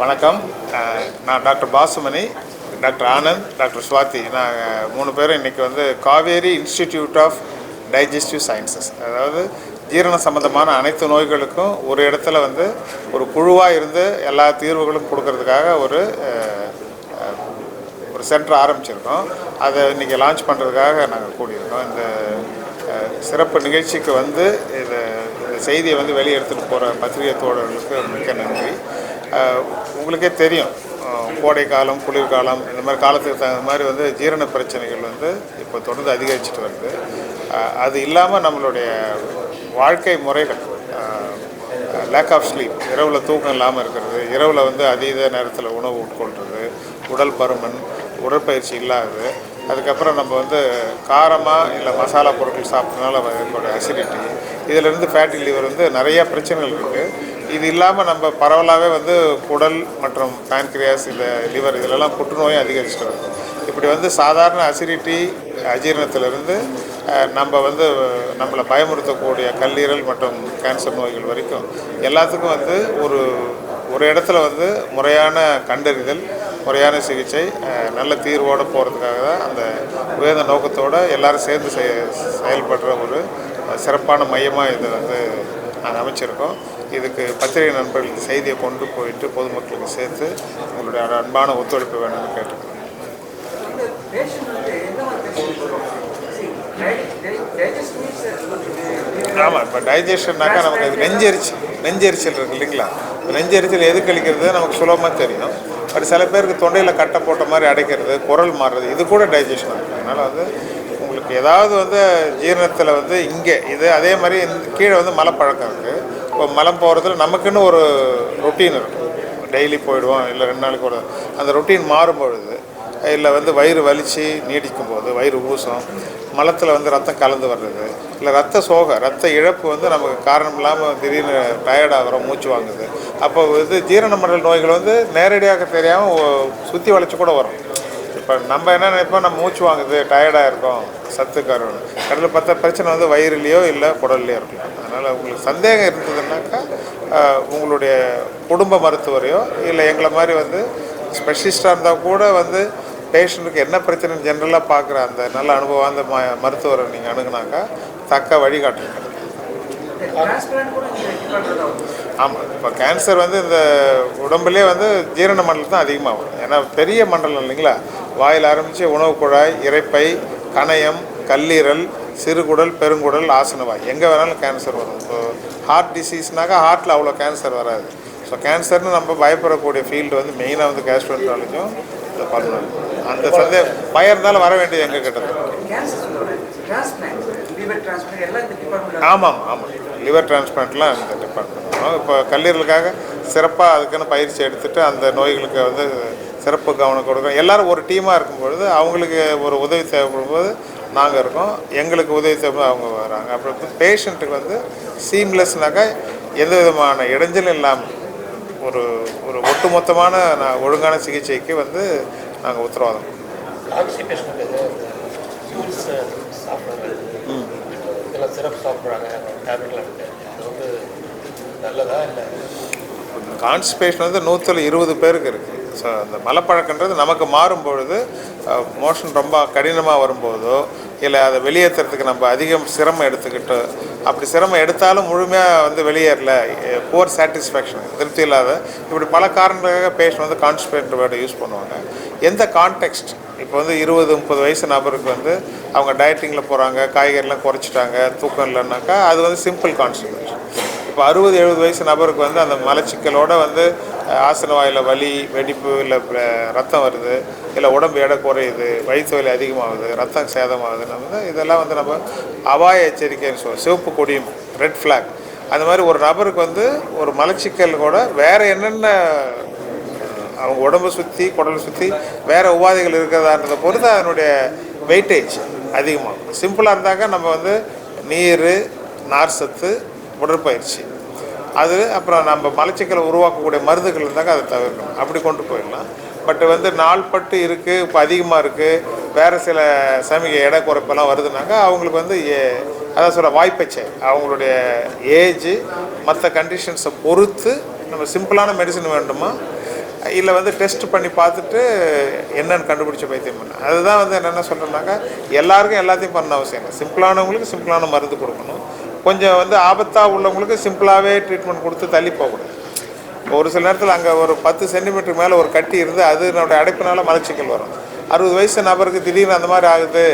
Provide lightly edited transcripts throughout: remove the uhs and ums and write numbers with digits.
வணக்கம். நான் doctor Basumani, doctor Anand, doctor Swathi. நாங்கள் 3 பேரும் இன்றைக்கி வந்து Kaveri institute of digestive sciences, அதாவது ஜீரண சம்பந்தமான அனைத்து நோய்களுக்கும் ஒரு இடத்துல வந்து ஒரு குழுவாக இருந்து எல்லா தீர்வுகளும் கொடுக்கறதுக்காக ஒரு சென்டர் ஆரம்பிச்சிருக்கோம். அதை இன்றைக்கி லான்ச் பண்ணுறதுக்காக நாங்கள் கூடியிருக்கோம். இந்த சிறப்பு நிகழ்ச்சிக்கு வந்து இந்த செய்தியை வந்து வெளியே எடுத்துகிட்டு போகிற பத்திரிகை தோழர்களுக்கு மிக்க நன்றி. உங்களுக்கே தெரியும், கோடை காலம், குளிர்காலம், இந்த மாதிரி காலத்துக்கு தகுந்த மாதிரி வந்து ஜீரண பிரச்சனைகள் வந்து இப்போ தொடர்ந்து அதிகரிச்சுட்டு வருது. அது இல்லாமல் நம்மளுடைய வாழ்க்கை முறைகள், லேக் ஆஃப் ஸ்லீப், இரவில் தூக்கம் இல்லாமல் இருக்கிறது, இரவில் வந்து அதீத நேரத்தில் உணவு உட்கொள்வது, உடல் பருமன், உடற்பயிற்சி இல்லாதது, அதுக்கப்புறம் நம்ம வந்து காரமாக இல்லை மசாலா பொருட்கள் சாப்பிட்றதுனால வரக்கூடிய அசிடிட்டி, இதிலிருந்து ஃபேட்டி லிவர் வந்து நிறையா பிரச்சனைகள் இருக்குது. இது இல்லாமல் நம்ம பரவலாகவே வந்து குடல் மற்றும் பேன்கிரியாஸ், இந்த லிவர், இதிலெல்லாம் புற்றுநோயும் அதிகரிச்சுட்டு வருது. இப்படி வந்து சாதாரண அசிடிட்டி, அஜீரணத்திலிருந்து நம்ம வந்து நம்மளை பயமுறுத்தக்கூடிய கல்லீரல் மற்றும் கேன்சர் நோய்கள் வரைக்கும் எல்லாத்துக்கும் வந்து ஒரு இடத்துல வந்து முறையான கண்டறிதல், முறையான சிகிச்சை, நல்ல தீர்வோடு போகிறதுக்காக தான் அந்த உயர்ந்த நோக்கத்தோடு எல்லோரும் சேர்ந்து செயல்படுற ஒரு சிறப்பான மையமாக இதை வந்து நாங்கள் அமைச்சிருக்கோம். இதுக்கு பத்திரிகை நண்பர்களுக்கு செய்தியை கொண்டு போயிட்டு பொதுமக்களுக்கு சேர்த்து உங்களுடைய அன்பான ஒத்துழைப்பு வேணும்னு கேட்டுக்கிறோம். ஆமாம், இப்போ டைஜஷன்னாக்கா நமக்கு அது நெஞ்செரிச்சல் இருக்குது இல்லைங்களா? நெஞ்செரிச்சல் எது கழிக்கிறது நமக்கு சுலபமாக தெரியும். பட் சில பேருக்கு தொண்டையில் கட்டை போட்ட மாதிரி அடைக்கிறது, குரல் மாறுறது, இது கூட டைஜஷன் இருக்குது. அதனால் வந்து உங்களுக்கு ஏதாவது வந்து ஜீரணத்தில் வந்து இங்கே இது அதே மாதிரி கீழே வந்து மலைப்பழக்கம் இருக்குது. இப்போ மலம் போகிறதுல நமக்குன்னு ஒரு ரொட்டீன் இருக்கும். டெய்லி போயிடுவோம், இல்லை 2 நாளைக்கு ஒரு அந்த ரொட்டீன் மாறும்பொழுது, இல்லை வந்து வயிறு வலித்து நீடிக்கும் போது, வயிறு ஊசம், மலத்தில் வந்து ரத்தம் கலந்து வர்றது, இல்லை ரத்த இழப்பு வந்து நமக்கு காரணம் இல்லாமல் திடீர்னு டயர்டாகிறோம், மூச்சு வாங்குது. அப்போ வந்து ஜீரண மண்டல நோய்கள் வந்து நேரடியாக தெரியாமல் சுற்றி வளைச்சி கூட வரும். இப்போ நம்ம என்ன நினைப்போம், நம்ம மூச்சு வாங்குது, டயர்டாக இருக்கோம், சத்து கருவணும், கடலில் பார்த்தா பிரச்சனை வந்து வயிறுலையோ இல்லை குடல்லையோ இருக்கலாம். அதனால் உங்களுக்கு சந்தேகம் இருந்ததுன்னாக்கா உங்களுடைய குடும்ப மருத்துவரையோ இல்லை எங்களை மாதிரி வந்து ஸ்பெஷலிஸ்டாக இருந்தால் கூட வந்து பேஷண்ட்டுக்கு என்ன பிரச்சனைன்னு ஜென்ரலாக பார்க்குற அந்த நல்ல அனுபவம் அந்த மருத்துவரை நீங்கள் அணுகுனாக்கா தக்க வழிகாட்டுங்க. ஆமாம், இப்போ கேன்சர் வந்து இந்த உடம்புலேயே வந்து ஜீரண மண்டலம் தான் அதிகமாக வரும். ஏன்னா பெரிய மண்டலம் இல்லைங்களா? வாயில் ஆரம்பித்து உணவு குழாய், இரைப்பை, கணையம், கல்லீரல், சிறுகுடல், பெருங்குடல், ஆசனவாய், எங்கே வேணாலும் கேன்சர் வரும். இப்போ ஹார்ட் டிசீஸ்னாக்கா ஹார்ட்டில் அவ்வளோ கேன்சர் வராது. ஸோ கேன்சர்னு நம்ம பயப்படக்கூடிய ஃபீல்டு வந்து மெயினாக வந்து கேஸ்ட்ரோஎன்டராலஜியும் இந்த பண்ணணும். அந்த பயம் இருந்தாலும் வர வேண்டியது எங்கள் கிட்ட தான். ஆமாம், லிவர் டிரான்ஸ்பிளான்ட்லாம் இந்த டிபார்ட்மெண்ட். இப்போ கல்லீரலுக்காக சிறப்பாக அதுக்குன்னு பயிற்சி எடுத்துகிட்டு அந்த நோய்களுக்கு வந்து சிறப்பு கவனம் கொடுக்கணும். எல்லோரும் ஒரு டீமாக இருக்கும்பொழுது அவங்களுக்கு ஒரு உதவி தேவைப்படும் போது நாங்கள் இருக்கோம், எங்களுக்கு உதவி தேவைப்படும் அவங்க வராங்க. அப்புறம் பேஷண்ட்டுக்கு வந்து சீம்லெஸ்னாக்கா எந்த விதமான இடைஞ்சலும் இல்லாமல் ஒரு ஒட்டுமொத்தமான ஒழுங்கான சிகிச்சைக்கு வந்து நாங்கள் உத்தரவாதம். கான்ஸ்டிபேஷன் வந்து 120 பேருக்கு இருக்குது. ஸோ அந்த மலைப்பழக்கன்றது நமக்கு மாறும்பொழுது, மோஷன் ரொம்ப கடினமாக வரும்போதோ இல்லை அதை வெளியேற்றுறதுக்கு நம்ம அதிகம் சிரமம் எடுத்துக்கிட்டு, அப்படி சிரமம் எடுத்தாலும் முழுமையாக வந்து வெளியேறல, புவர் சாட்டிஸ்ஃபேக்ஷன், திருப்தி இல்லாத, இப்படி பல காரணங்களுக்காக பேஷண்ட் வந்து கான்ஸ்டிபேட் வேர்டை யூஸ் பண்ணுவாங்க. எந்த கான்டெக்ஸ்ட், இப்போ வந்து 20-30 வயசு நபருக்கு வந்து அவங்க டயட்டிங்கில் போகிறாங்க, காய்கறிலாம் குறைச்சிட்டாங்க, தூக்கம் இல்லைன்னாக்கா அது வந்து சிம்பிள் கான்ஸ்டிபேஷன். இப்போ 60-70 வயசு நபருக்கு வந்து அந்த மலச்சிக்கலோடு வந்து ஆசன வாயில் வலி, வெடிப்பு, இல்லை ரத்தம் வருது, இல்லை உடம்பு எடை குறையுது, வயிற்று வலி அதிகமாகுது, ரத்தம் சேதமாகுதுன்னு வந்து இதெல்லாம் வந்து நம்ம அபாய எச்சரிக்கைன்னு சொல்லுவோம். சிவப்பு கொடியும், ரெட் ஃப்ளாக். அந்த மாதிரி ஒரு நபருக்கு வந்து ஒரு மலச்சிக்கல் கூட வேறு என்னென்ன அவங்க உடம்பை சுற்றி குடலை சுற்றி வேறு உபாதைகள் இருக்கிறதான்றதை பொறுத்து அதனுடைய வெயிட்டேஜ் அதிகமாகும். சிம்பிளாக இருந்தாக்கா நம்ம வந்து நீர், நார் சத்து, உடற்பயிற்சி, அது அப்புறம் நம்ம மலச்சிக்கலை உருவாக்கக்கூடிய மருந்துகள் இருந்தாக்கா அதை தவிர்க்கணும். அப்படி கொண்டு போயிடலாம். பட் வந்து நாள்பட்டு இருக்குது, இப்போ அதிகமாக இருக்குது, வேறு சில சமீக எடை குறைப்பெல்லாம் வருதுனாக்கா அவங்களுக்கு வந்து அதான் சொல்கிற வாய்ப்பச்சை அவங்களுடைய ஏஜ் மற்ற கண்டிஷன்ஸை பொறுத்து நம்ம சிம்பிளான மெடிசன் வேண்டுமா இல்லை வந்து டெஸ்ட் பண்ணி பார்த்துட்டு என்னென்னு கண்டுபிடிச்ச வைத்தியம் பண்ண. அதுதான் வந்து என்னென்ன சொல்கிறேன்னாக்கா, எல்லாருக்கும் எல்லாத்தையும் பண்ண அவசியம் இல்லை. சிம்பிளானவங்களுக்கு சிம்பிளான மருந்து கொடுக்கணும். கொஞ்சம் வந்து ஆபத்தாக உள்ளவங்களுக்கு சிம்பிளாகவே ட்ரீட்மெண்ட் கொடுத்து தள்ளி போகக்கூடாது. ஒரு சில நேரத்தில் அங்கே ஒரு 10 சென்டிமீட்டர் மேலே ஒரு கட்டி இருந்து அது நம்மளுடைய அடைப்பினால மலச்சிக்கல் வரும். 60 வயசு நபருக்கு திடீர்னு அந்த மாதிரி ஆகுது,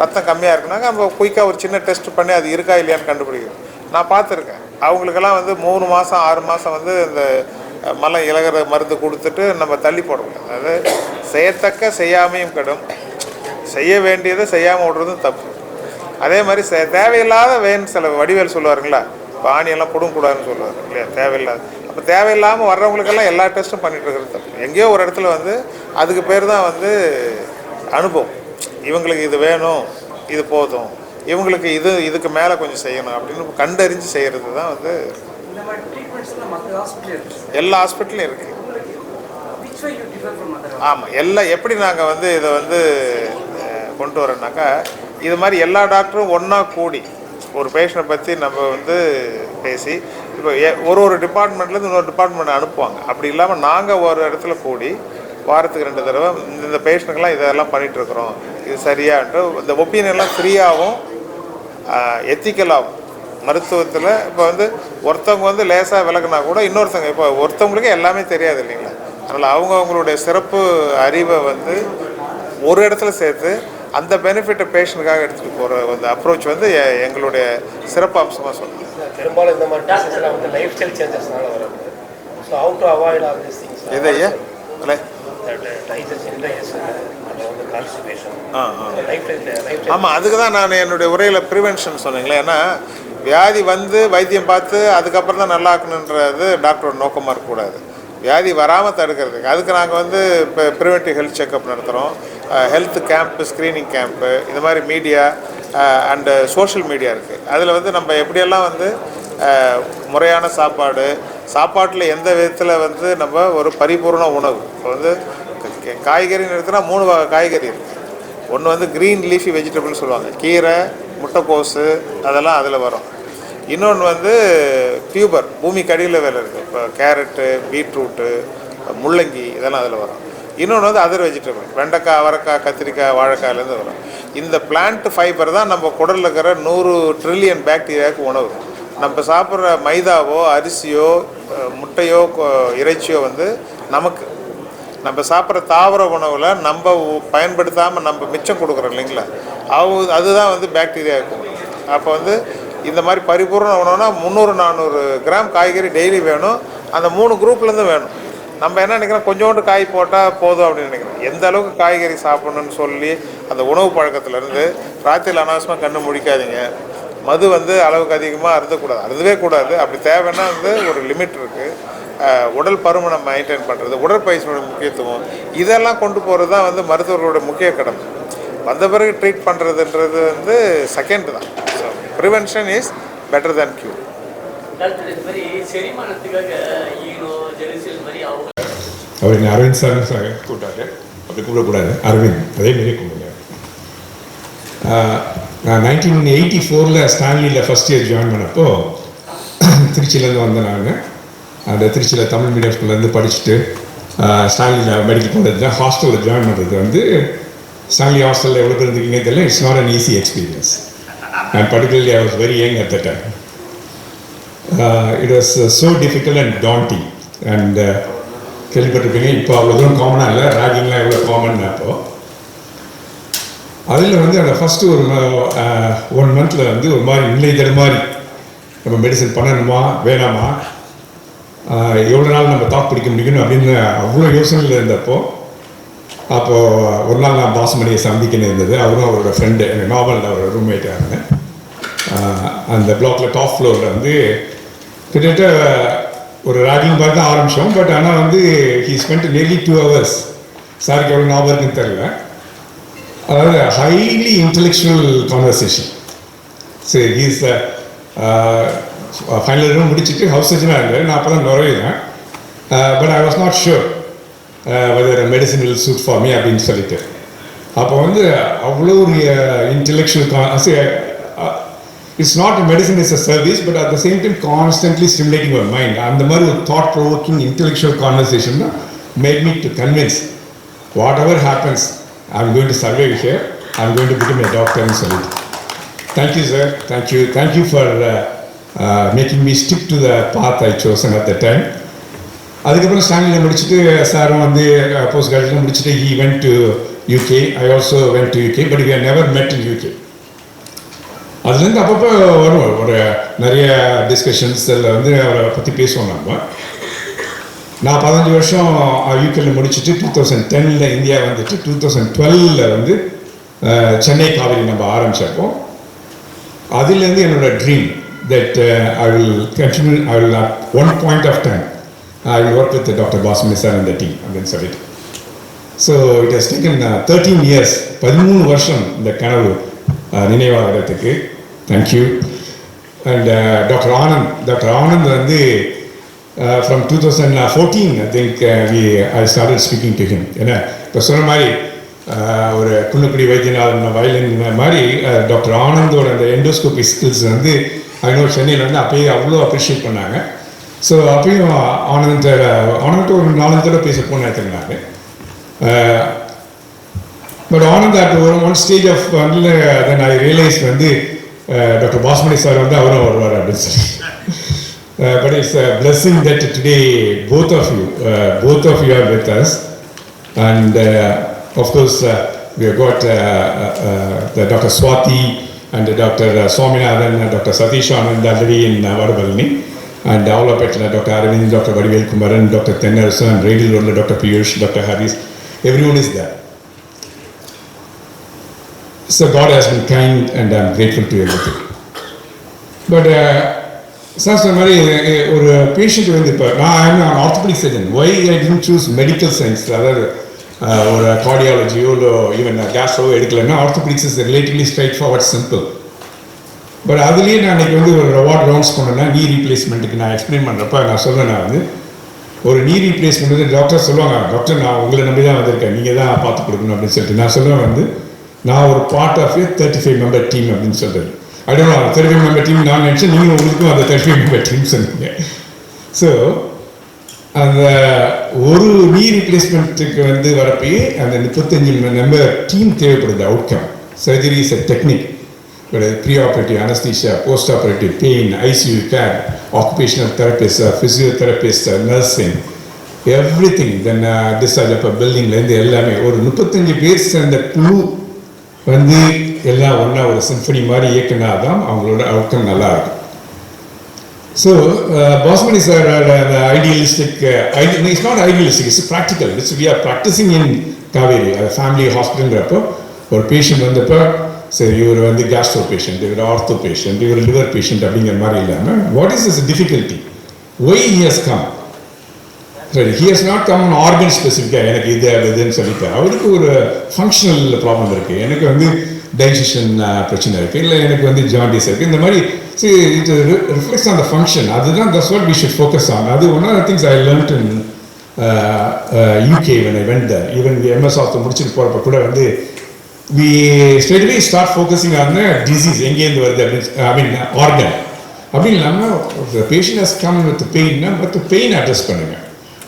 ரத்தம் கம்மியாக இருக்குனாங்க, நம்ம குயிக்காக ஒரு சின்ன டெஸ்ட் பண்ணி அது இருக்கா இல்லையான்னு கண்டுபிடிக்கணும். நான் பார்த்துருக்கேன். அவங்களுக்கெல்லாம் வந்து 3 மாதம் 6 மாதம் வந்து இந்த மலம் இலகிற மருந்து கொடுத்துட்டு நம்ம தள்ளி போடக்கூடாது. அதாவது செய்யத்தக்க செய்யாமையும் கடும், செய்ய வேண்டியதை செய்யாமல் விடுறதும் தப்பு. அதே மாதிரி தேவையில்லாத சில வடிவேல் சொல்லுவாருங்களா, பாணியெல்லாம் கொடுங்கக்கூடாதுன்னு சொல்லுவார் இல்லையா, தேவையில்லாத. அப்போ தேவையில்லாமல் வர்றவங்களுக்கெல்லாம் எல்லா டெஸ்ட்டும் பண்ணிட்டு இருக்கிறது தப்பு. எங்கேயோ ஒரு இடத்துல வந்து அதுக்கு பேர் தான் வந்து அனுபவம். இவங்களுக்கு இது வேணும், இது போதும், இவங்களுக்கு இதுக்கு மேலே கொஞ்சம் செய்யணும் அப்படின்னு கண்டறிஞ்சு செய்கிறது தான் வந்து எல்லா ஹாஸ்பிட்டலும் இருக்குது. ஆமாம், எல்லாம் எப்படி நாங்கள் வந்து இதை வந்து கொண்டு வரோன்னாக்கா, இது மாதிரி எல்லா டாக்டரும் ஒன்றா கூடி ஒரு பேஷண்ட்டை பற்றி நம்ம வந்து பேசி, இப்போ ஒரு டிபார்ட்மெண்ட்லேருந்து இன்னொரு டிபார்ட்மெண்ட் அனுப்புவாங்க. அப்படி இல்லாமல் நாங்கள் ஒரு இடத்துல கூடி வாரத்துக்கு 2 தடவை இந்த பேஷண்ட்டுக்கெல்லாம் இதெல்லாம் பண்ணிகிட்ருக்குறோம், இது சரியான்ட்டு இந்த ஒப்பீனியன்லாம் ஃப்ரீயாகவும் எத்திக்கலாகவும் மருத்துவத்தில். இப்போ வந்து ஒருத்தவங்க வந்து லேசாக விலகுனா கூட இன்னொருத்தவங்க, இப்போ ஒருத்தவங்களுக்கு எல்லாமே தெரியாது இல்லைங்களா, அதனால் அவங்களுடைய சிறப்பு அறிவை வந்து ஒரு இடத்துல சேர்த்து அந்த பெனிஃபிட்டை பேஷண்ட்டுக்காக எடுத்துகிட்டு போகிற அந்த அப்ரோச் வந்து எங்களுடைய சிறப்பு அம்சமாக சொல்லுங்கள். பெரும்பாலும் இந்த மாதிரி டிசீஸ்லாம் வந்து லைஃப் ஸ்டைல் சேஞ்சஸ்னால வருது. So how to avoid all these things? எதையா ஆமாம், அதுக்கு தான் நான் என்னுடைய உரையில் ப்ரிவென்ஷன் சொன்னீங்களே. ஏன்னா வியாதி வந்து வைத்தியம் பார்த்து அதுக்கப்புறம் தான் நல்லா ஆக்கணுன்றது டாக்டரோட நோக்கமாக இருக்கக்கூடாது. வியாதி வராமல் தடுக்கிறதுக்கு அதுக்கு நாங்கள் வந்து இப்போ ப்ரிவென்டிவ் ஹெல்த் செக்அப் நடத்துகிறோம். ஹெல்த் கேம்ப்பு, ஸ்க்ரீனிங் கேம்ப்பு, இந்த மாதிரி மீடியா அண்டு சோஷியல் மீடியா இருக்குது. அதில் வந்து நம்ம எப்படியெல்லாம் வந்து முறையான சாப்பாட்டில் எந்த விதத்தில் வந்து நம்ம ஒரு பரிபூர்ண உணவு. இப்போ வந்து காய்கறின்னு எடுத்துனா 3 வகை காய்கறி இருக்குது. ஒன்று வந்து க்ரீன் லீஃபி வெஜிடபிள்னு சொல்லுவாங்க, கீரை, முட்டைக்கோசு, அதெல்லாம் அதில் வரும். இன்னொன்று வந்து டியூபர், பூமிக்கு அடியில் வேலை இருக்குது. இப்போ கேரட்டு, பீட்ரூட்டு, முள்ளங்கி, இதெல்லாம் அதில் வரும். இன்னொன்று வந்து அதர் வெஜிடபிள், வெண்டைக்காய், அவரைக்காய், கத்திரிக்காய், வாழைக்காயிலேருந்து வரும். இந்த பிளான்ட் ஃபைபர் தான் நம்ம குடலில் இருக்கிற 100 ட்ரில்லியன் பாக்டீரியாவுக்கு உணவு. நம்ம சாப்பிட்ற மைதாவோ அரிசியோ முட்டையோ இறைச்சியோ வந்து நமக்கு, நம்ம சாப்பிட்ற தாவர உணவில் நம்ம பயன்படுத்தாமல் நம்ம மிச்சம் கொடுக்குறோம் இல்லைங்களா, அதுதான் வந்து பாக்டீரியாவுக்கு. அப்போ வந்து இந்த மாதிரி பரிபூர்ண உணவுனா 300-400 கிராம் காய்கறி டெய்லி வேணும். அந்த 3 குரூப்லேருந்து வேணும். நம்ம என்ன நினைக்கிறோம், கொஞ்சோண்டு காய் போட்டால் போதும் அப்படின்னு நினைக்கிறோம். எந்த அளவுக்கு காய்கறி சாப்பிடணும்னு சொல்லி அந்த உணவு பழக்கத்துலேருந்து ராத்திரியில் அனாவசியமாக கண்ணு முடிக்காதீங்க. மது வந்து அளவுக்கு அதிகமாக அருந்தவே கூடாது. அப்படி தேவைன்னா வந்து ஒரு லிமிட் இருக்குது. உடல் பருமனை மெயின்டைன் பண்ணுறது, உடற்பயிற்சியோட முக்கியத்துவம், இதெல்லாம் கொண்டு போகிறது தான் வந்து மருத்துவர்களோட முக்கிய கடமை. வந்த பிறகு ட்ரீட் பண்ணுறதுன்றது வந்து செகண்ட் தான். So prevention is better than cure. அவர் என்ன அரவிந்த் சார் கூப்பிட்டாரு, அப்படி கூப்பிடக்கூடாது, அரவிந்த் அதே மாரி கூப்பிடுங்க. நான் 1984 ஸ்டான்லியில் ஃபஸ்ட் இயர் ஜாயின் பண்ணப்போ திருச்சியிலேருந்து வந்தேன். நான் அந்த திருச்சியில் தமிழ் மீடியம் ஸ்கூல்லேருந்து படிச்சுட்டு ஸ்டான்லியில் மெடிக்கல் காலேஜ் தான் ஹாஸ்டலில் ஜாயின் பண்ணுறது வந்து, ஸ்டான்லி ஹாஸ்டலில் எவ்வளோ பேர் இருந்தீங்கன்னே தெரியல. It's not an easy experience. And particularly I was very young at the time. It was so difficult and taunting. And கேள்விப்பட்டிருப்பீங்க, இப்போ அவ்வளோ தூரம் காமனாக இல்லை, ராகிங்லாம் எவ்வளோ காமன். அப்போது அதில் வந்து அந்த ஃபஸ்ட்டு ஒரு 1 மந்தில் வந்து ஒரு மாதிரி இல்லை மாதிரி நம்ம மெடிசன் பண்ணணுமா வேணாமா, எவ்வளோ நாள் நம்ம தாக்கு பிடிக்க முடிக்கணும் அப்படின்னு அவ்வளோ யோசனையில் இருந்தப்போ, அப்போது ஒரு நாள் நான் பாசுமணியை சந்திக்கணும் இருந்தது. அவரும் அவரோட ஃப்ரெண்டு, எனக்கு நாவலில் அவரோட ரூம்மேட்டாக இருந்தேன். அந்த பிளாக்கில் டாப் ஃப்ளோரில் வந்து கிட்டத்தட்ட ஒரு ராகிங் பார்த்து தான் ஆரம்பித்தோம். பட் ஆனால் வந்து ஹீ ஸ்பெண்ட் நியர்லி 2 hours. சாருக்கு எவ்வளோ ஞாபகம் இருக்குன்னு தெரியல. அதாவது ஹைலி இன்டெலெக்சுவல் கான்வர்சேஷன். சரி, ஹீஸ் ஃபைனல் இயரும் முடிச்சுட்டு ஹவுஸ் சர்ஜனாக இருந்தார். நான் அப்போ தான் நுழையிறேன். But I was not sure whether medicine will suit for me அப்படின்னு சொல்லிட்டு. அப்போ வந்து அவ்வளோ ஒரு intellectual it's not a medicine, is a service, but at the same time constantly stimulating your mind. அந்த மாதிரி ஒரு தாட் ப்ரொவோக்கிங் இன்டெலெக்சுவல் கான்வர்சேஷன் தான் made me to convince, whatever happens, I'm going to survive here, I'm going to become a doctor and so on. Thank you, sir. Thank you for making me stick to the path I chosen at the time. அதுக்கப்புறம் ஸ்டான்லியில் முடிச்சுட்டு சாரும் வந்து post graduation முடிச்சுட்டு he went to UK. I also went to UK, but we have never met in UK. அதுலேருந்து அப்பப்போ வரும் ஒரு நிறைய டிஸ்கஷன்ஸ் அதில் வந்து அவரை பற்றி பேசுவோம் நம்ம. நான் 15 வருஷம் யூகேல முடிச்சுட்டு 2010 இந்தியா வந்துட்டு 2012 வந்து சென்னை காவேரி நம்ம ஆரம்பிச்சப்போ அதுலேருந்து என்னோட dream that I will continue, I will at one point of time I will work with Dr. Basmani sir and the team அப்படின்னு சொல்லிட்டு. So it has taken 13 years, 13 வருஷம் இந்த கனவு நினைவாகிறதுக்கு. தேங்க்யூ. அண்ட் டாக்டர் ஆனந்த் வந்து from 2014 I think I started speaking to him. ஏன்னா இப்போ சொன்ன மாதிரி ஒரு குன்னக்குடி வைத்தியநாதன் வயலின் மாதிரி டாக்டர் ஆனந்தோட அந்த எண்டோஸ்கோபி ஸ்கில்ஸ் வந்து ஐநோ சென்னையில் வந்து அப்பயே அவ்வளோ அப்ரிஷியேட் பண்ணாங்க. ஸோ அப்பயும் ஆனந்த் ஒரு 4 தடவை பேச போனாங்க. But Anand at one stage of then I realized வந்து டாக்டர் பாஸ்மணி சார் வந்து அவரும் வருவார் அப்படின்னு சொல்லி. But it's a blessing that today both of you are with us, and of course we have got the Dr. Swati and Dr. Swaminathan and Dr. Satish Anand already in Vadapalani, and all of it, Dr. Arvind, Dr. Vadivel Kumaran, Dr. Tennerson, and Radio Roller, Dr. Piyush, Dr. Harris, everyone is there. So God has been kind and I am grateful to everything. But sir சொன்ன மாதிரி ஒரு patient வந்து இப்போ நான் orthopaedic surgeon, why I didn't choose medical science, அதாவது ஒரு கார்டியாலஜியோ இல்லை ஈவன் கேஸ்ட்ரோவோ எடுக்கலைன்னா orthopaedics is relatively straightforward simple. பட் அதுலேயே நான் அன்றைக்கி வந்து ஒரு அவார்ட் ரவுண்ட்ஸ் பண்ணேன்னா நீ ரீப்ளேஸ்மெண்ட்டுக்கு நான் எக்ஸ்பிளைன் பண்ணுறப்ப நான் சொல்கிறேன், நான் வந்து ஒரு நீ ரீப்ளேஸ்மெண்ட் வந்து டாக்டர் சொல்லுவாங்க, டாக்டர் நான் உங்களை நம்பி தான் வந்திருக்கேன், நீங்கள் தான் பார்த்து கொடுக்கணும் அப்படின்னு சொல்லிட்டு நான் சொல்லுவேன் வந்து நான் ஒரு பார்ட் ஆஃப் 35 member டீம் அப்படின்னு சொல்கிறது. அப்படின்னா 35 member டீம் நான் நினச்சேன், நீங்கள் உங்களுக்கும் அந்த 35 member டீம் சொன்னீங்க. ஸோ அந்த ஒரு நீ ரீப்ளேஸ்மெண்ட்டுக்கு வந்து வரப்பயே அந்த 35 member டீம் தேவைப்படுது. Outcome surgery is a technique, pre operative anaesthesia, post operative pain, ICU care, occupational therapist, physiotherapist, nursing, everything. Then discharge அப்போ பில்டிங்லேருந்து எல்லாமே ஒரு 35 பேர் சேர்ந்த குழு வந்து எல்லாம் ஒன்றா ஒரு சிம்பனி மாதிரி இயக்குனா தான் அவங்களோட அவுட்கம் நல்லா இருக்கும். ஸோ பாஸ்மணி சார் அந்த idealistic, it's not idealistic, it's practical. It's we are practising in Kaveri அது ஃபேமிலி ஹாஸ்பிட்டல்ங்கிறப்போ ஒரு பேஷண்ட் வந்தப்போ சரி இவர் வந்து கேஸ்ட்ரோ பேஷண்ட், இவர் ஆர்த்தோ பேஷண்ட், இவர் லிவர் பேஷண்ட் அப்படிங்கிற மாதிரி இல்லாமல் what is this difficulty, why he has come, சரி he has not come organ ஸ்பெசிஃபிக்காக எனக்கு இது அதுன்னு சொல்லிட்டு அவருக்கு ஒரு ஃபங்க்ஷனல் ப்ராப்ளம் இருக்குது, எனக்கு வந்து டைஜஷன் பிரச்சனை இருக்குது, இல்லை எனக்கு வந்து ஜாண்டிஸ் இருக்குது, இந்த மாதிரி see it reflects on the function. அதுதான் that's what we should focus on. அது one of the things I learned in UK when I went there. Even the MS ortho முடிச்சுட்டு போகிறப்ப கூட வந்து we straightaway start focusing on the disease, எங்கேருந்து வருது அப்படின்னு, I mean organ அப்படி இல்லாமல் the patient has come with pain, but the pain address பண்ணுங்க.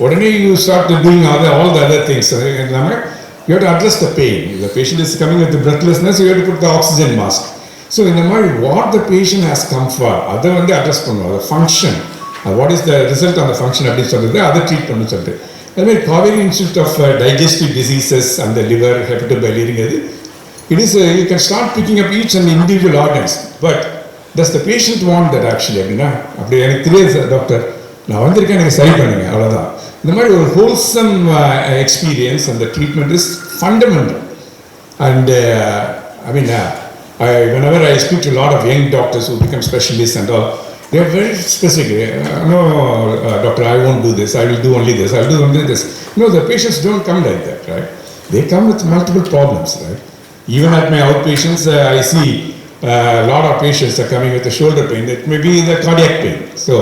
உடனே you start doing all the other things. இல்லாமல் you have to address the pain. If the patient is coming with the breathlessness, you have to put the oxygen mask. So இந்த மாதிரி what the patient has come for அதை வந்து address பண்ணுவோம். அதை function, what is the result on the function அப்படின்னு சொல்கிறது, அதை treat பண்ணு சொல்லிட்டு. அதுமாதிரி Kaveri institute of digestive diseases அந்த லிவர் ஹெப்படோபைலிங்கிறது it is you can start picking up each and individual organs, but does the patient want that actually அப்படின்னா அப்படி எனக்கு தெரியாது சார் டாக்டர் நான் வந்திருக்கேன் எனக்கு சரி பண்ணுங்க அவ்வளோதான். இந்த மாதிரி ஒரு ஹோல்சம் எக்ஸ்பீரியன்ஸ் அந்த treatment is fundamental. And I mean whenever I speak to a lot of young doctors who become specialists and all, they are very specific. No, doctor, I won't do this. I will do only this. I will do only this. No, the patients don't come like that, right? They come with multiple problems, right? Even at my outpatients, I see a lot of patients are coming with a shoulder pain. It may be the cardiac pain. So,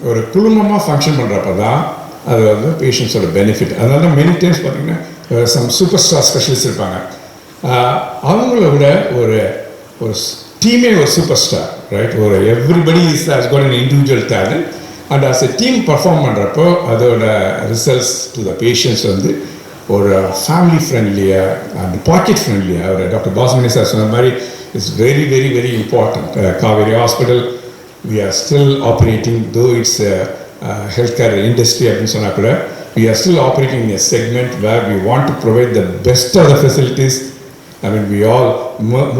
ஒரு குழுமமாக function பண்ணுறப்ப தான் அது வந்து பேஷண்ட்ஸோட benefit. அதனால தான் many times பார்த்தீங்கன்னா some super star specialist இருப்பாங்க, அவங்கள விட ஒரு டீமே ஒரு சூப்பர் ஸ்டார், ரைட்? ஒரு everybody has got an individual talent. And as a team perform பண்ணுறப்போ அதோட ரிசல்ட்ஸ் டு த பேஷண்ட்ஸ் வந்து ஒரு ஃபேமிலி ஃப்ரெண்ட்லியாக அண்ட் பாக்கெட் ஃப்ரெண்ட்லியாக ஒரு டாக்டர் பாஸ்மணி சார் சொன்ன மாதிரி it's very very very important. Kaveri hospital we are still operating, though it's a healthcare industry அப்படின்னு சொன்னால் கூட we are still operating in a segment where we want to provide the best of the facilities. I mean, we all,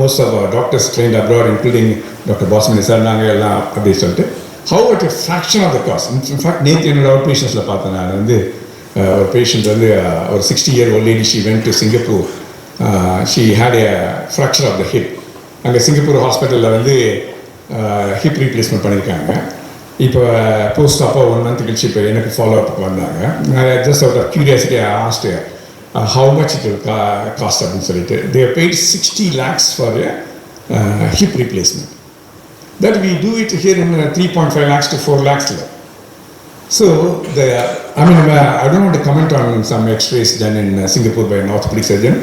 most of our doctors trained abroad, including Dr. Bosmani sir, நாங்கள் எல்லாம் அப்படி சொல்லிட்டு how at a fraction of the cost. In fact, நேற்று என்னோட out பேஷன்ஸில் பார்த்தேன் நான் வந்து ஒரு பேஷண்ட் வந்து ஒரு 60-year-old lady, she went to Singapore. She had a fracture of the hip. அங்கே சிங்கப்பூர் ஹாஸ்பிட்டலில் வந்து ஹிப் ரீப்ளேஸ்மெண்ட் பண்ணியிருக்காங்க. இப்போ போஸ்ட் அப்போ 1 month கழிச்சு இப்போ எனக்கு ஃபாலோ அப்புக்கு வந்தாங்க. Just out of curiosity asked how much it will cost அப்படின்னு சொல்லிட்டு they paid 60 lakhs for hip replacement. That we do it here in 3.5 lakhs to 4 lakhs. So, I don't want to comment on some x-rays done in Singapore by an orthopedic surgeon.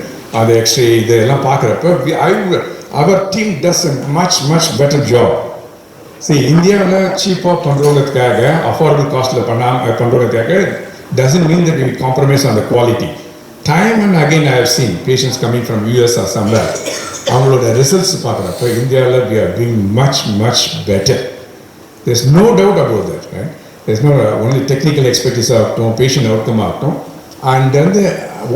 The x-ray, இதெல்லாம் பார்க்குறப்ப our team does a much better job. See, இந்தியாவில் சீப்பாக பண்ணுறதுக்காக affordable காஸ்ட்டில் பண்ணுறதுக்காக doesn't mean that we compromise on the quality. Time and again I have seen patients coming from US or somewhere. அவங்களோட results பார்க்குறப்ப இந்தியாவில் we are doing much better. There's no doubt about that, right? There's no only technical expertise ஆகட்டும், patient outcome ஆகட்டும், and வந்து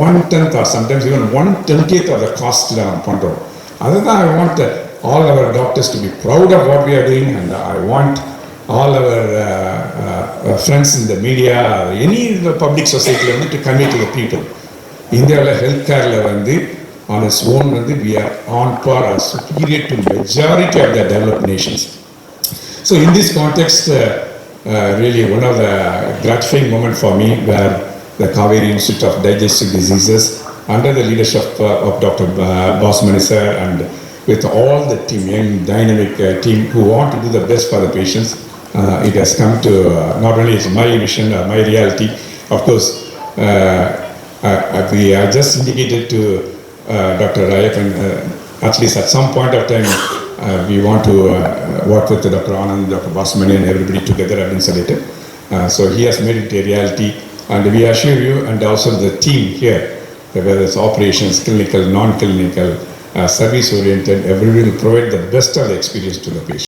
1/10 or sometimes even 1/20th of the cost நம்ம பண்ணுறோம். அதுதான் I want all our doctors to be proud of what we are doing, and I want all our friends in the media, any public society to convey to the people. இந்தியாவில் health கேரில் வந்து on its own வந்து we are on par or superior to majority of the developed nations. So in this context, really one of the gratifying moment for me where the Kauvery Institute of Digestive Diseases under the leadership of Dr. Bosmani sir and with all the team, young dynamic team who want to do the best for the patients, it has come to not only is my vision or my reality. Of course, we are just indicated to Dr. Rayapan, at least at some point of time we want to work with Dr. Anand, Dr. Bosmani and everybody together have been selected. So he has made it a reality, and we assure you and also the team here, whether it's operations, clinical, non-clinical, service oriented, everybody will provide the best of the experience to the patient.